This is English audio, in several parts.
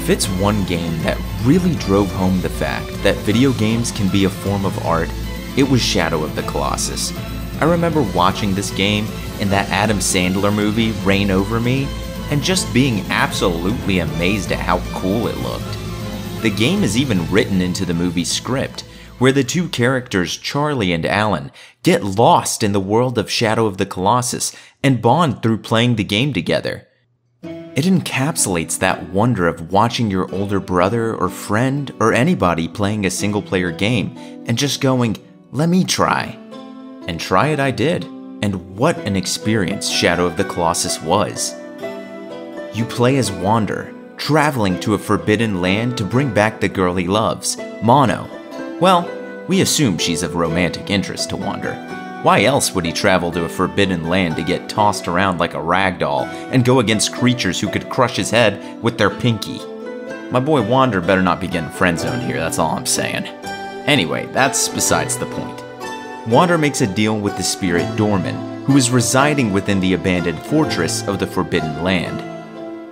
If it's one game that really drove home the fact that video games can be a form of art, it was Shadow of the Colossus. I remember watching this game in that Adam Sandler movie, Reign Over Me, and just being absolutely amazed at how cool it looked. The game is even written into the movie's script, where the two characters, Charlie and Alan, get lost in the world of Shadow of the Colossus and bond through playing the game together. It encapsulates that wonder of watching your older brother or friend or anybody playing a single-player game and just going, let me try. And try it I did. And what an experience Shadow of the Colossus was. You play as Wander, traveling to a forbidden land to bring back the girl he loves, Mono. Well, we assume she's of romantic interest to Wander. Why else would he travel to a forbidden land to get tossed around like a rag doll and go against creatures who could crush his head with their pinky? My boy Wander better not be getting friend-zoned here, that's all I'm saying. Anyway, that's besides the point. Wander makes a deal with the spirit Dorman, who is residing within the abandoned fortress of the Forbidden Land.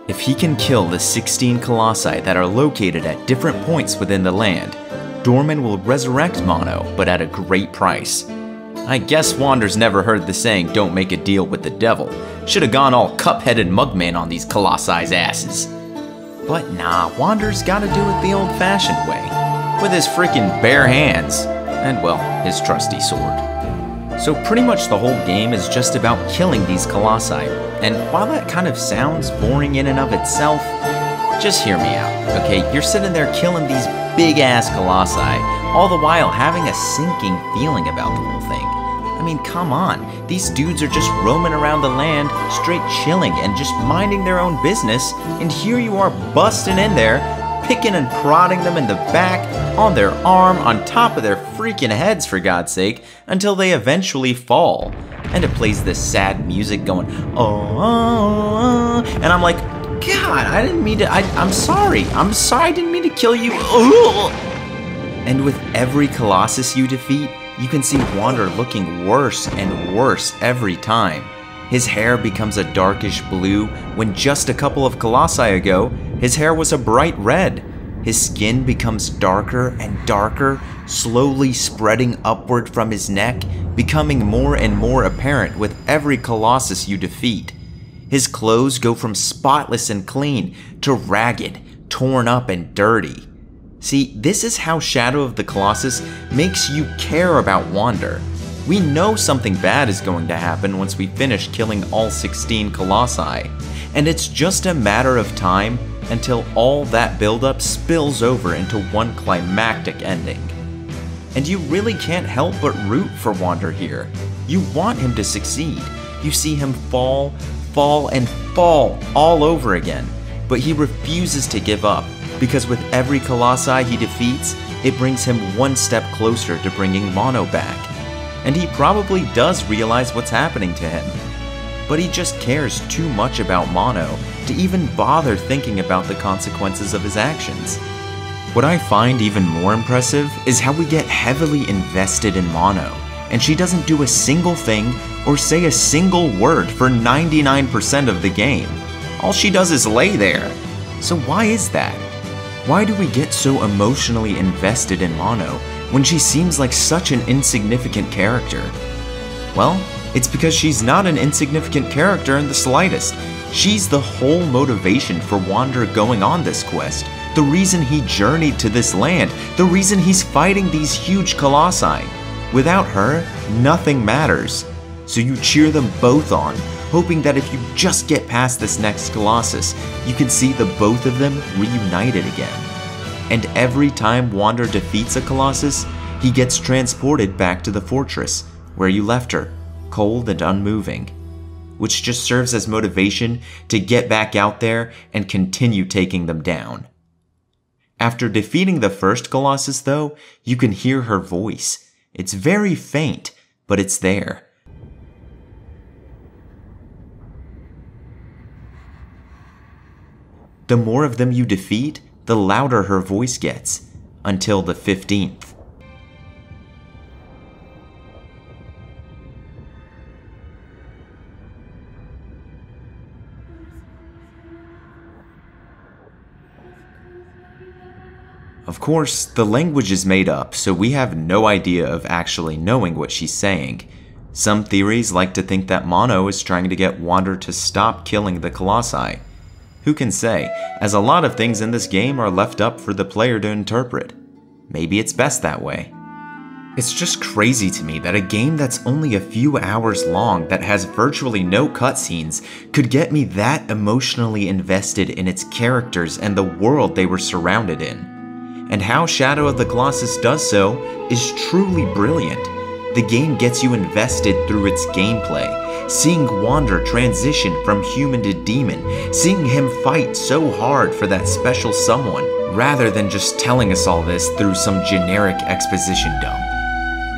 If he can kill the 16 colossi that are located at different points within the land, Dorman will resurrect Mono, but at a great price. I guess Wander's never heard the saying, don't make a deal with the devil. Should've gone all cup-headed mugman on these colossi's asses. But nah, Wander's gotta do it the old-fashioned way, with his freaking bare hands, and well, his trusty sword. So pretty much the whole game is just about killing these colossi, and while that kind of sounds boring in and of itself, just hear me out, okay? You're sitting there killing these big-ass colossi, all the while having a sinking feeling about the whole thing. I mean, come on, these dudes are just roaming around the land, straight chilling and just minding their own business, and here you are busting in there, picking and prodding them in the back, on their arm, on top of their freaking heads for God's sake, until they eventually fall. And it plays this sad music going, oh, and I'm like, God, I didn't mean to, I'm sorry, I didn't mean to kill you. Ugh. And with every Colossus you defeat, you can see Wander looking worse and worse every time. His hair becomes a darkish blue when just a couple of Colossi ago, his hair was a bright red. His skin becomes darker and darker, slowly spreading upward from his neck, becoming more and more apparent with every Colossus you defeat. His clothes go from spotless and clean to ragged, torn up and dirty. See, this is how Shadow of the Colossus makes you care about Wander. We know something bad is going to happen once we finish killing all 16 Colossi, and it's just a matter of time until all that buildup spills over into one climactic ending. And you really can't help but root for Wander here. You want him to succeed. You see him fall, and fall all over again, but he refuses to give up, because with every Colossi he defeats, it brings him one step closer to bringing Mono back. And he probably does realize what's happening to him, but he just cares too much about Mono to even bother thinking about the consequences of his actions. What I find even more impressive is how we get heavily invested in Mono, and she doesn't do a single thing or say a single word for 99% of the game. All she does is lay there. So why is that? Why do we get so emotionally invested in Mono when she seems like such an insignificant character? Well, it's because she's not an insignificant character in the slightest. She's the whole motivation for Wander going on this quest, the reason he journeyed to this land, the reason he's fighting these huge colossi. Without her, nothing matters. So you cheer them both on, hoping that if you just get past this next Colossus, you can see the both of them reunited again. And every time Wander defeats a Colossus, he gets transported back to the fortress, where you left her, cold and unmoving, which just serves as motivation to get back out there and continue taking them down. After defeating the first Colossus though, you can hear her voice. It's very faint, but it's there. The more of them you defeat, the louder her voice gets, until the 15th. Of course, the language is made up, so we have no idea of actually knowing what she's saying. Some theories like to think that Mono is trying to get Wander to stop killing the Colossi. Who can say, as a lot of things in this game are left up for the player to interpret. Maybe it's best that way. It's just crazy to me that a game that's only a few hours long that has virtually no cutscenes could get me that emotionally invested in its characters and the world they were surrounded in. And how Shadow of the Colossus does so is truly brilliant. The game gets you invested through its gameplay, seeing Wander transition from human to demon, seeing him fight so hard for that special someone, rather than just telling us all this through some generic exposition dump.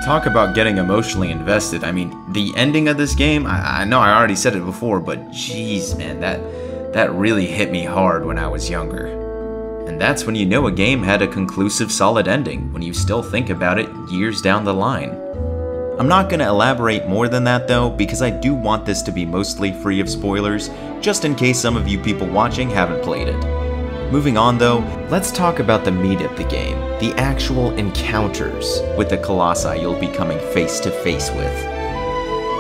Talk about getting emotionally invested. I mean, the ending of this game, I know I already said it before, but jeez, man, that really hit me hard when I was younger. And that's when you know a game had a conclusive, solid ending, when you still think about it years down the line. I'm not going to elaborate more than that though, because I do want this to be mostly free of spoilers, just in case some of you people watching haven't played it. Moving on though, let's talk about the meat of the game, the actual encounters with the Colossi you'll be coming face to face with.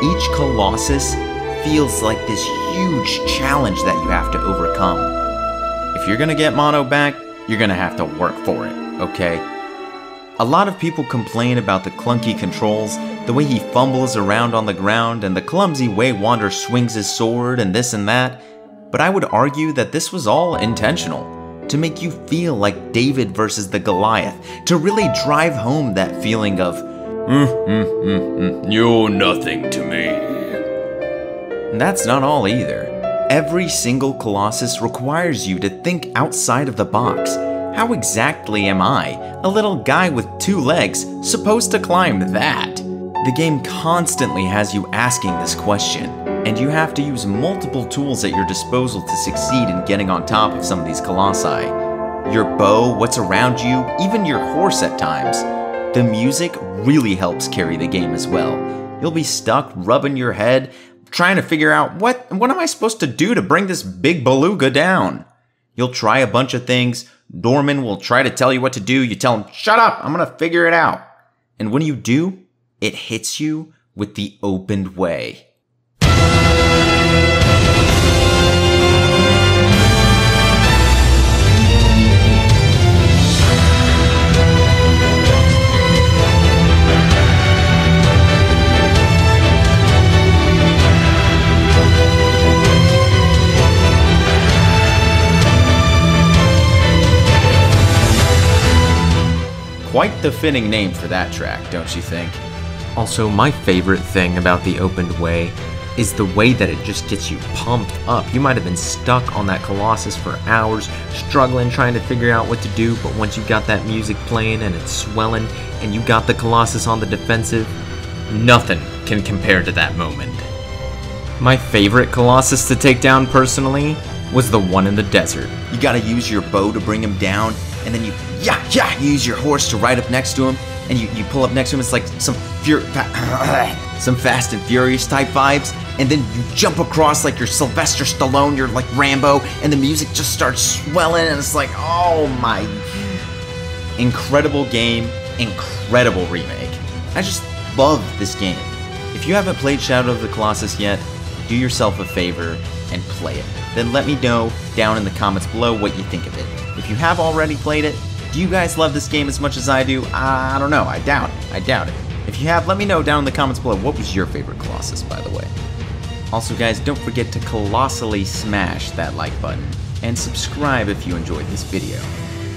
Each Colossus feels like this huge challenge that you have to overcome. If you're gonna get Mono back, you're gonna have to work for it, okay? A lot of people complain about the clunky controls, the way he fumbles around on the ground, and the clumsy way Wander swings his sword and this and that, but I would argue that this was all intentional, to make you feel like David versus the Goliath, to really drive home that feeling of, you're nothing to me. And that's not all either. Every single Colossus requires you to think outside of the box. How exactly am I, a little guy with 2 legs, supposed to climb that? The game constantly has you asking this question, and you have to use multiple tools at your disposal to succeed in getting on top of some of these Colossi. Your bow, what's around you, even your horse at times. The music really helps carry the game as well. You'll be stuck rubbing your head, trying to figure out what am I supposed to do to bring this big beluga down? You'll try a bunch of things, Dorman will try to tell you what to do, you tell him, shut up, I'm gonna figure it out. And when you do, it hits you with the opened way. Quite the fitting name for that track, don't you think? Also, my favorite thing about the opened way is the way that it just gets you pumped up. You might have been stuck on that Colossus for hours, struggling, trying to figure out what to do, but once you got that music playing and it's swelling, and you got the Colossus on the defensive, nothing can compare to that moment. My favorite Colossus to take down personally was the one in the desert. You gotta use your bow to bring him down, and then you use your horse to ride up next to him, and you pull up next to him. It's like some Fast and Furious type vibes, and then you jump across like you're Sylvester Stallone, you're like Rambo, and the music just starts swelling, and it's like, oh my. Incredible game, incredible remake. I just love this game. If you haven't played Shadow of the Colossus yet, do yourself a favor and play it. Then let me know down in the comments below what you think of it. If you have already played it, do you guys love this game as much as I do? I don't know, I doubt it. If you have, let me know down in the comments below what was your favorite Colossus, by the way. Also guys, don't forget to colossally smash that like button, and subscribe if you enjoyed this video.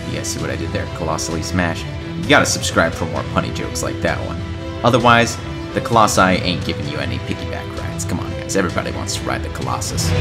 You guys see what I did there? Colossally smash. You gotta subscribe for more punny jokes like that one. Otherwise, the Colossi ain't giving you any piggyback rides. Come on guys, everybody wants to ride the Colossus.